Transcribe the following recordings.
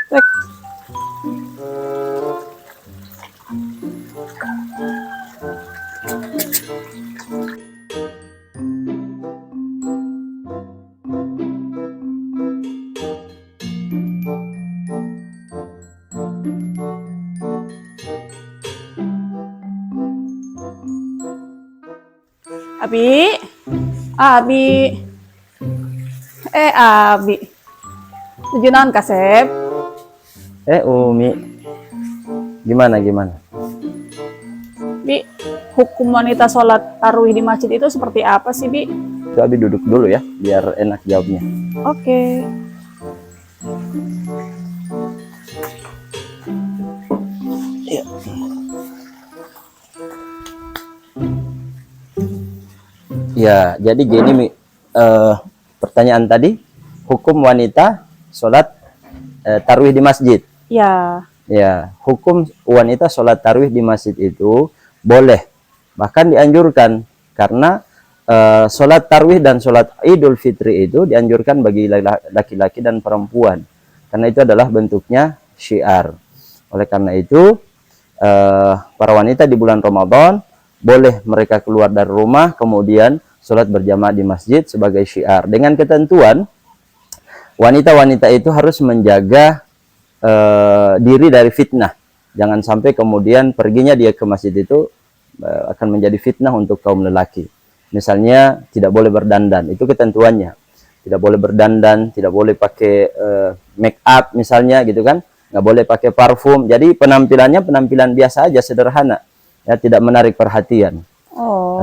Cek. Abi, Abi, Abi, tujuan kasep. Umi, gimana? Bi, hukum wanita sholat tarawih di masjid itu seperti apa sih, Bi? Itu Abi duduk dulu ya, biar enak jawabnya. Oke. Ya, jadi gini Mi, pertanyaan tadi, hukum wanita sholat tarawih di masjid. Ya, Ya, hukum wanita sholat tarawih di masjid itu boleh, bahkan dianjurkan, karena sholat tarawih dan sholat Idul Fitri itu dianjurkan bagi laki-laki dan perempuan, karena itu adalah bentuknya syiar. Oleh karena itu, para wanita di bulan Ramadan boleh mereka keluar dari rumah kemudian sholat berjamaah di masjid sebagai syiar, dengan ketentuan wanita-wanita itu harus menjaga diri dari fitnah. Jangan sampai kemudian perginya dia ke masjid itu akan menjadi fitnah untuk kaum lelaki. Misalnya tidak boleh berdandan, itu ketentuannya. Tidak boleh berdandan, tidak boleh pakai make up misalnya gitu kan. Nggak boleh pakai parfum. Jadi penampilannya penampilan biasa aja, sederhana. Ya, tidak menarik perhatian. oh,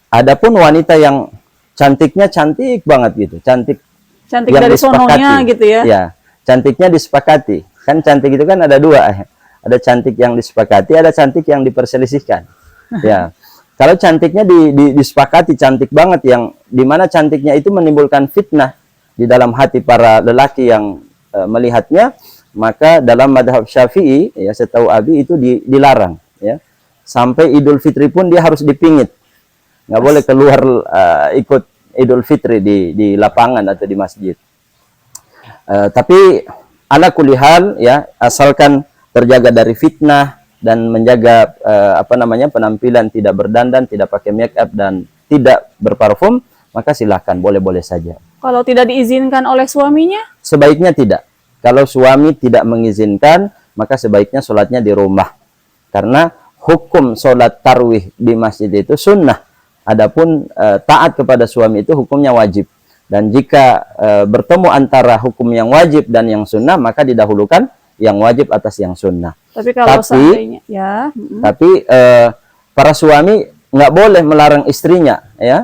Adapun wanita yang cantiknya cantik banget gitu, cantik cantik yang dari disepakati. sononya gitu ya? Ya, cantiknya disepakati. Kan cantik itu kan ada dua. Ada cantik yang disepakati, ada cantik yang diperselisihkan. Ya, kalau cantiknya disepakati, cantik banget, yang dimana cantiknya itu menimbulkan fitnah di dalam hati para lelaki yang melihatnya, maka dalam madhab Syafi'i, ya setahu Abi itu dilarang. Ya, sampai Idul Fitri pun dia harus dipingit, nggak boleh keluar ikut Idul Fitri di lapangan atau di masjid. Tapi ala kulihal ya, asalkan terjaga dari fitnah dan menjaga penampilan, tidak berdandan, tidak pakai make up dan tidak berparfum, maka silahkan, boleh-boleh saja. Kalau tidak diizinkan oleh suaminya? Sebaiknya tidak. Kalau suami tidak mengizinkan, maka sebaiknya sholatnya di rumah. Karena hukum sholat tarawih di masjid itu sunnah. Adapun taat kepada suami itu hukumnya wajib. Dan jika bertemu antara hukum yang wajib dan yang sunnah, maka didahulukan yang wajib atas yang sunnah. Tapi kalau seandainya, ya. Tapi para suami nggak boleh melarang istrinya ya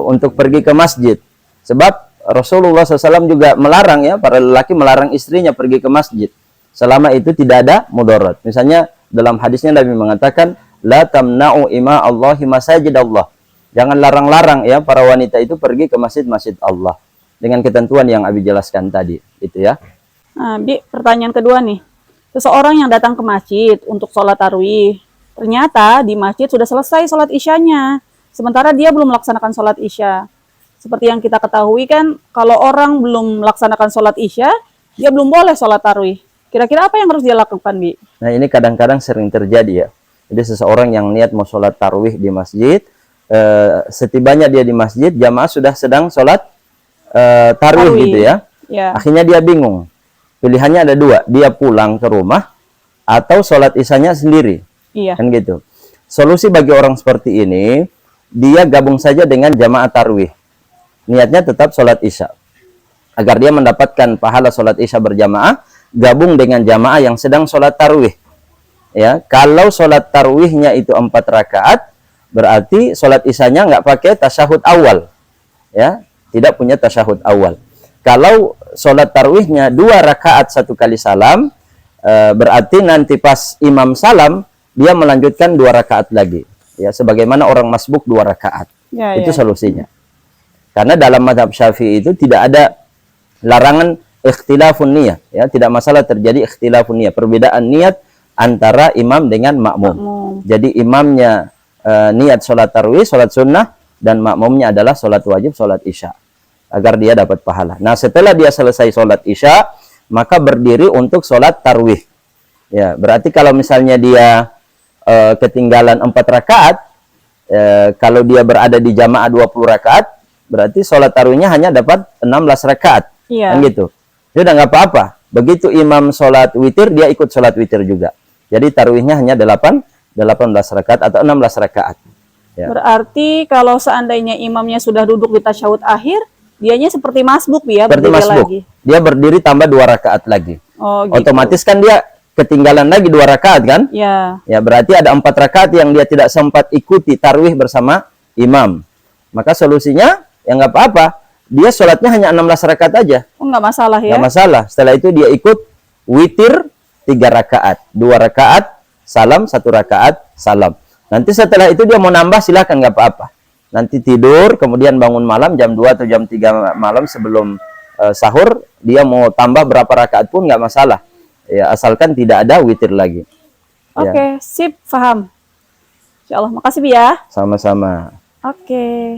untuk pergi ke masjid. Sebab Rasulullah SAW juga melarang ya, para lelaki melarang istrinya pergi ke masjid selama itu tidak ada mudarat. Misalnya dalam hadisnya Nabi mengatakan, la tamna'u ima Allahi masajid Allah. Jangan larang-larang ya para wanita itu pergi ke masjid-masjid Allah, dengan ketentuan yang Abi jelaskan tadi, itu ya. Nah, Bi, pertanyaan kedua nih. Seseorang yang datang ke masjid untuk sholat tarawih, ternyata di masjid sudah selesai sholat isyanya, sementara dia belum melaksanakan sholat isya. Seperti yang kita ketahui kan, kalau orang belum melaksanakan sholat isya, dia belum boleh sholat tarawih. Kira-kira apa yang harus dia lakukan, Bi? Nah, ini kadang-kadang sering terjadi ya. Jadi seseorang yang niat mau sholat tarawih di masjid, setibanya dia di masjid, jamaah sudah sedang sholat tarawih gitu ya. Ya. Akhirnya dia bingung. Pilihannya ada dua, dia pulang ke rumah atau sholat isyanya sendiri. Iya. Kan gitu. Solusi bagi orang seperti ini, dia gabung saja dengan jamaah tarawih. Niatnya tetap sholat isya. Agar dia mendapatkan pahala sholat isya berjamaah, gabung dengan jamaah yang sedang sholat tarawih. Ya, kalau sholat tarawihnya itu 4 rakaat, berarti sholat isyanya nggak pakai tasyahud awal. Ya, tidak punya tasyahud awal. Kalau sholat tarawihnya 2 rakaat 1 kali salam, berarti nanti pas imam salam, dia melanjutkan 2 rakaat lagi. Ya, sebagaimana orang masbuk 2 rakaat. Ya, itu ya. solusinya. Karena dalam mazhab Syafi'i itu tidak ada larangan ikhtilafun niyah, ya, tidak masalah terjadi ikhtilafun niyah, perbedaan niat antara imam dengan makmum. Jadi imamnya niat sholat tarawih, sholat sunnah, dan makmumnya adalah sholat wajib, sholat isya, agar dia dapat pahala. Nah, setelah dia selesai sholat isya, maka berdiri untuk sholat tarwih. Ya, berarti kalau misalnya dia ketinggalan 4 rakaat, kalau dia berada di jamaah 20 rakaat, berarti sholat tarwihnya hanya dapat 16 rakaat. Iya. Kan gitu. Dia udah nggak apa-apa. Begitu imam sholat witir, dia ikut sholat witir juga. Jadi tarwihnya hanya 18 rakaat atau 16 rakaat. Ya. Berarti kalau seandainya imamnya sudah duduk di tasyahud akhir, dianya seperti masbuk ya, Seperti berdiri masbuk. lagi. Dia berdiri tambah 2 rakaat lagi. Oh, gitu. Otomatis kan dia ketinggalan lagi 2 rakaat kan? Ya. Ya, berarti ada 4 rakaat yang dia tidak sempat ikuti tarwih bersama imam. Maka solusinya, ya nggak apa-apa. Dia sholatnya hanya 16 rakaat aja. Oh, nggak masalah ya. Nggak masalah. Setelah itu dia ikut witir 3 rakaat. 2 rakaat, salam, 1 rakaat, salam. Nanti setelah itu dia mau nambah, silahkan, nggak apa-apa. Nanti tidur, kemudian bangun malam jam 2 atau jam 3 malam sebelum sahur, dia mau tambah berapa rakaat pun nggak masalah. Ya, asalkan tidak ada witir lagi. Oke, sip, paham. Insya Allah, makasih Bi ya. Sama-sama. Oke.